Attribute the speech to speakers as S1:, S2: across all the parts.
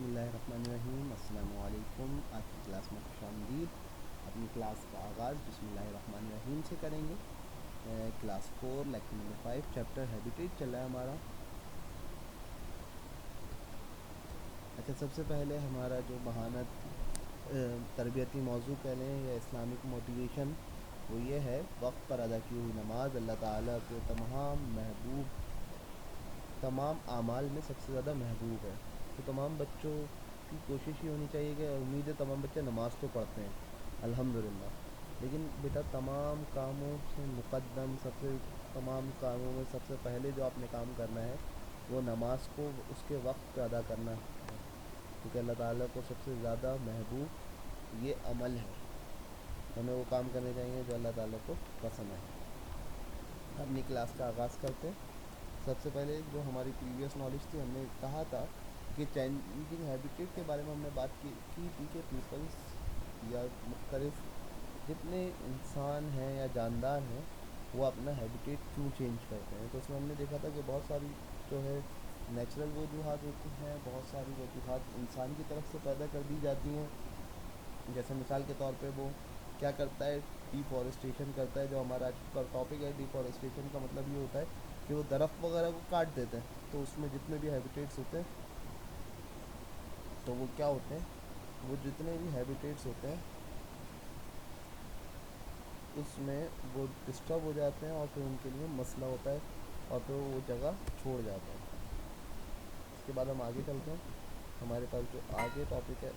S1: बिस्मिल्लाहिर्रहमानिर्रहीम। अस्सलामु अलैकुम। आज की क्लास में खुशामदीद। अपनी क्लास का आगाज़ बिस्मिल्लाहिर्रहमानिर्रहीम से करेंगे। Class 4 lecture number 5 chapter habitat चल रहा है हमारा। अच्छा, सबसे पहले हमारा जो बहानत तरबियती मौजू कह लें या इस्लामिक मोटिवेशन, वो ये है, वक्त पर अदा की हुई नमाज अल्लाह ताला के तमाम आमाल में सबसे ज़्यादा महबूब है। तो तमाम बच्चों की कोशिश ये होनी चाहिए कि उम्मीद है तमाम बच्चे नमाज़ तो पढ़ते हैं अल्हम्दुलिल्लाह, लेकिन बेटा तमाम कामों से मुक़द्दम तमाम कामों में सबसे पहले जो आपने काम करना है वो नमाज को उसके वक्त पे अदा करना है, क्योंकि अल्लाह ताला को सबसे ज़्यादा महबूब ये अमल है। हमें वो काम करने चाहिए जो अल्लाह ताला को पसंद है। अपनी क्लास का आगाज़ करते हैं। सबसे पहले जो हमारी प्रीवियस नॉलेज थी, हमने कहा था कि चेंजिंग हैबिटेट के बारे में हमने बात की थी कि पीपल्स या मुख्तलिफ जितने इंसान हैं या जानदार हैं वो अपना हैबिटेट क्यों चेंज करते हैं। तो उसमें हमने देखा था कि बहुत सारी जो है नेचुरल वजूहात होती हैं, बहुत सारी वजूहात इंसान की तरफ से पैदा कर दी जाती हैं। जैसे मिसाल के तौर पे वो क्या करता है, डिफॉरेस्टेशन करता है। जो हमारा आज का टॉपिक है, डिफॉरेस्टेशन का मतलब ये होता है कि वो दरख्त वगैरह को काट देते हैं, तो उसमें जितने भी हैबिटेट्स होते हैं तो वो क्या होते हैं, वो जितने भी हैबिटेट्स होते हैं उसमें वो डिस्टर्ब हो जाते हैं और फिर उनके लिए मसला होता है और फिर वो जगह छोड़ जाते हैं। इसके बाद हम आगे चलते हैं। हमारे पास जो आगे टॉपिक है,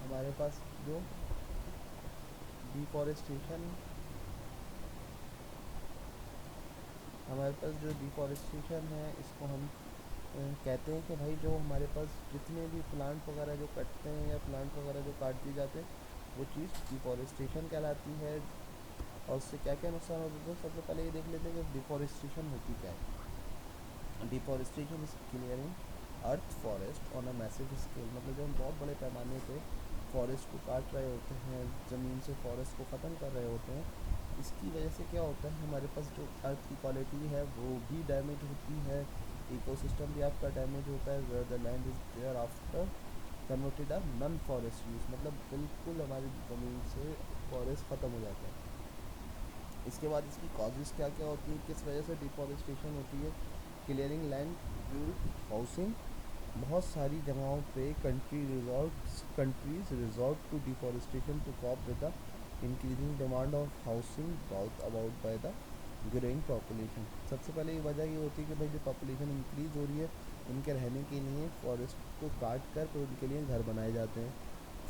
S1: हमारे पास जो डिफॉरेस्टेशन है, इसको हम कहते हैं कि भाई जो हमारे पास जितने भी प्लांट वगैरह जो कटते हैं या प्लांट वगैरह जो काट दिए जाते हैं, वो चीज़ डिफॉरेस्टेशन कहलाती है। और उससे क्या क्या नुकसान होते हैं, सबसे पहले ये देख लेते हैं कि डिफॉरेस्टेशन होती क्या है। Deforestation is clearing earth forest on a massive scale, मतलब जब हम बहुत बड़े पैमाने पे फॉरेस्ट को काट रहे होते हैं, ज़मीन से फॉरेस्ट को ख़त्म कर रहे होते हैं, इसकी वजह से क्या होता है, हमारे पास जो अर्थ की क्वालिटी है वो भी डैमेज होती है, इकोसिस्टम भी आपका डैमेज होता है। Where the land is there after converted a non forest use, मतलब बिल्कुल हमारी ज़मीन से फॉरेस्ट ख़त्म हो जाता है। इसके बाद इसकी कॉजेज़ क्या क्या होती हैं, किस वजह से डिफॉरेस्टेशन होती है। क्लियरिंग लैंड बिल्ड हाउसिंग, बहुत सारी जगहों पे countries resort to deforestation to cope with the increasing demand of housing brought about by the growing population. सबसे पहले ये वजह ये होती है कि भाई जो पॉपुलेशन इंक्रीज़ हो रही है, उनके रहने के लिए फॉरेस्ट को काट कर फिर उनके लिए घर बनाए जाते हैं।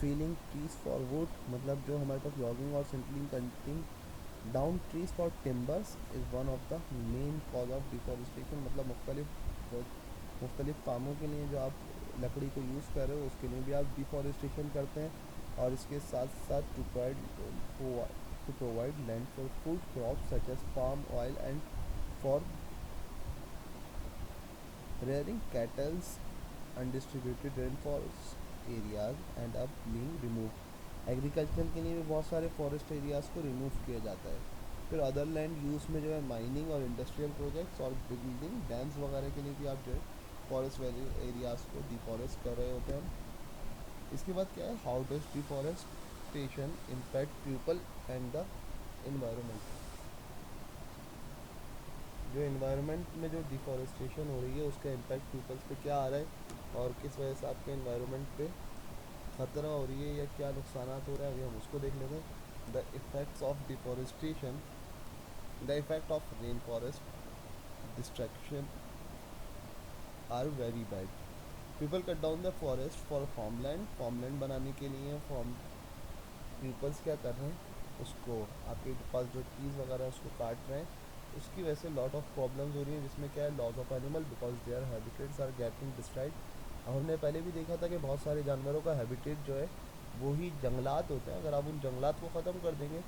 S1: फीलिंग ट्रीज फॉर वुड, मतलब जो हमारे पास लॉगिंग और सिंपलिंग cutting down trees for timbers is one of the main cause of deforestation, मतलब मुख्तलिफ कामों के लिए जो आप लकड़ी को यूज़ कर रहे हो उसके लिए भी आप डिफॉरेस्टेशन करते हैं। और इसके साथ साथ to provide land for food crop such as palm oil and for rearing cattle's undistributed rainforest areas and अब being removed, एग्रीकल्चर के लिए भी बहुत सारे फॉरेस्ट एरियाज़ को रिमूव किया जाता है। फिर अदर लैंड यूज़ में जो है माइनिंग और इंडस्ट्रियल प्रोजेक्ट्स और बिल्डिंग डैम्स वगैरह के लिए भी आप जो है फॉरेस्ट एरियाज़ को डिफॉरेस्ट कर रहे होते हैं। इसके बाद क्या है, how does deforestation impact people and the environment. जो इन्वायरमेंट में जो डिफॉरेस्टेशन हो रही है उसका इम्पैक्ट पीपल्स पे क्या आ रहा है और किस वजह से आपके इन्वायरमेंट पे ख़तरा हो रही है या क्या नुकसान हो रहा है, अभी हम उसको देख लेते हैं। The effects of deforestation, the effect of rain forest destruction are very bad. People cut down the forest for farmland बनाने के लिए पीपल्स क्या कर रहे हैं, उसको आपके पास जो ट्रीज़ वगैरह है उसको काट रहे हैं। उसकी वजह से लॉट ऑफ प्रॉब्लम्स हो रही है, जिसमें क्या है, loss of animal because their habitats are getting destroyed. हमने पहले भी देखा था कि बहुत सारे जानवरों का हैबिटेट जो है वो ही जंगलात होते हैं। अगर आप उन जंगलात को ख़त्म कर देंगे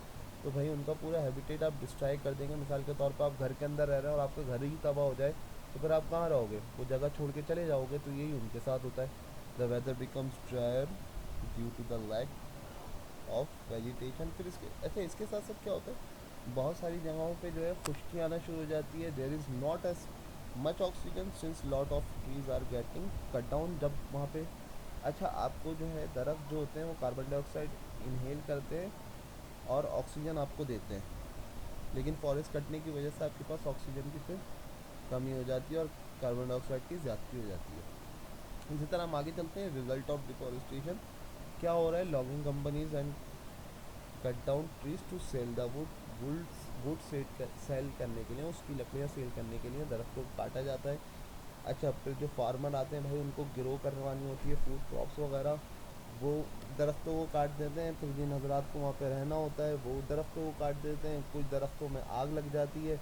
S1: तो भाई उनका पूरा हैबिटेट आप डिस्ट्रॉय कर देंगे। मिसाल के तौर पर आप घर के अंदर रह रहे हैं और आपका घर ही तबाह हो जाए तो फिर आप कहाँ रहोगे, वो जगह छोड़ के चले जाओगे। तो यही उनके साथ होता है। The weather becomes drier due to the lack of vegetation. फिर इसके अच्छा इसके साथ साथ क्या होता है, बहुत सारी जगहों पे जो है खुश्की आना शुरू हो जाती है। There is not as much oxygen since lot of trees are getting cut down. जब वहाँ पे अच्छा आपको जो है दरख्त जो होते हैं वो कार्बन डाइऑक्साइड इनहेल करते हैं और ऑक्सीजन आपको देते हैं, लेकिन फॉरेस्ट कटने की वजह से आपके पास ऑक्सीजन की फिर कमी हो जाती है और कार्बन डाइऑक्साइड की ज़्यादती हो जाती है। इसी तरह हम आगे चलते हैं। रिजल्ट ऑफ डिफॉरेस्टेशन क्या हो रहा है, logging companies and cut down trees to sell the wood sell करने के लिए, उसकी लकड़ियाँ सेल करने के लिए दरख्त को काटा जाता है। अच्छा फिर जो फार्मर आते हैं भाई उनको ग्रो करवानी होती है फूड क्रॉप्स वगैरह, वो दरख्तों को काट देते हैं। फिर जिन हजरात को वहाँ पे रहना होता है वो दरख्तों को काट देते हैं, कुछ दरख्तों में आग लग जाती है।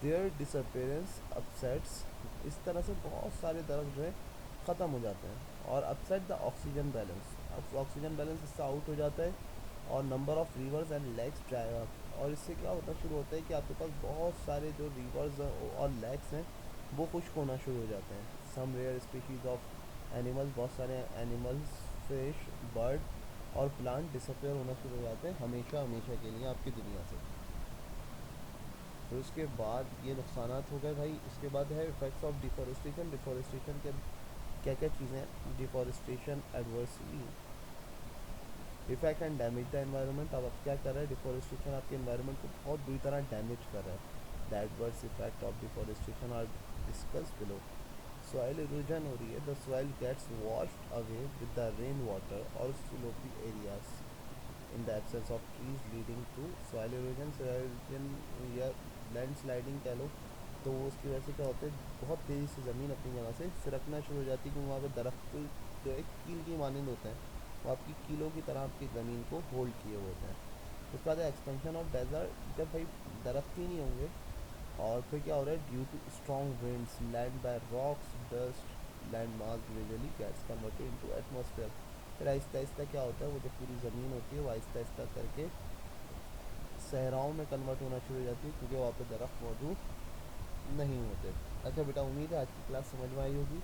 S1: देयर डिसअपेरेंस अपसेट्स, इस तरह से बहुत सारे दरख्त जो है ख़त्म हो जाते हैं। और अपसेट द ऑक्सीजन बैलेंस, अब ऑक्सीजन बैलेंस इससे आउट हो जाता है और number of rivers and lakes dry up. और इससे क्या होता शुरू होता है कि आपके पास बहुत सारे जो रिवर्स और लेक्स हैं वो खुश्क होना शुरू हो जाते हैं। Some rare species of animals, बहुत सारे एनिमल्स, फिश, बर्ड और प्लांट डिसअपेयर होना शुरू हो जाते हैं हमेशा हमेशा के लिए आपकी दुनिया से। फिर उसके बाद ये नुकसानात हो गए भाई। उसके बाद है इफ़ेक्ट्स ऑफ डिफॉरेस्टेशन। डिफॉरेस्टेशन के क्या क्या चीज़ें हैं। Deforestation adversely effect and damage the environment. अब क्या कर रहा है डिफॉरेस्टेशन, आपके एनवायरनमेंट को बहुत बुरी तरह डैमेज कर रहा है। The adverse effect of deforestation are discuss below. Soil erosion हो रही है, the soil gets washed away with the rain water और slopy areas in the absence of trees leading to soil erosion. Soil erosion या land sliding कह लो, तो वो उसकी वजह से क्या होता है बहुत तेज़ी से ज़मीन अपनी जगह से सिरकना शुरू हो जाती है, क्योंकि वहाँ पर दरख्त जो है कील की मानंद होते हैं, वो आपकी कीलों की तरह आपकी ज़मीन को होल्ड किए हुए होते हैं। उसके बाद एक्सपेंशन ऑफ डेजर्ट, जब भाई दरख्त ही नहीं होंगे और फिर क्या हो रहा है due to strong winds land by rocks dust land mass gradually gets converted into atmosphere. फिर आहिस्ता आहिस्ता क्या होता है वो जो पूरी ज़मीन होती है वो आहिस्ता आहिस्ता करके सहराओं में कन्वर्ट होना शुरू हो जाती है, क्योंकि वहाँ पे दरख्त मौजूद नहीं होते। अच्छा बेटा उम्मीद है आज की क्लास समझ में आई होगी।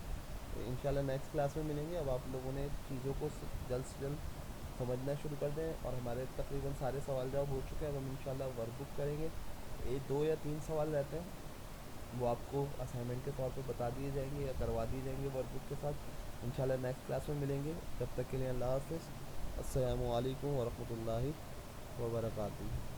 S1: तो इंशाल्लाह नेक्स्ट क्लास में मिलेंगे। अब आप लोगों ने चीज़ों को जल्द से जल्द समझना शुरू कर दें और हमारे तकरीबन सारे सवाल जवाब हो चुके हैं। अब हम इंशाल्लाह वर्कबुक करेंगे, ये 2 या 3 सवाल रहते हैं, वो आपको असाइनमेंट के तौर पे बता दिए जाएंगे या करवा दिए जाएंगे वर्कबुक के साथ। इंशाल्लाह नेक्स्ट क्लास में मिलेंगे, तब तक के लिए अल्लाह हाफ़िज़। अस्सलामु अलैकुम वरहमतुल्लाहि वबरकातुहू।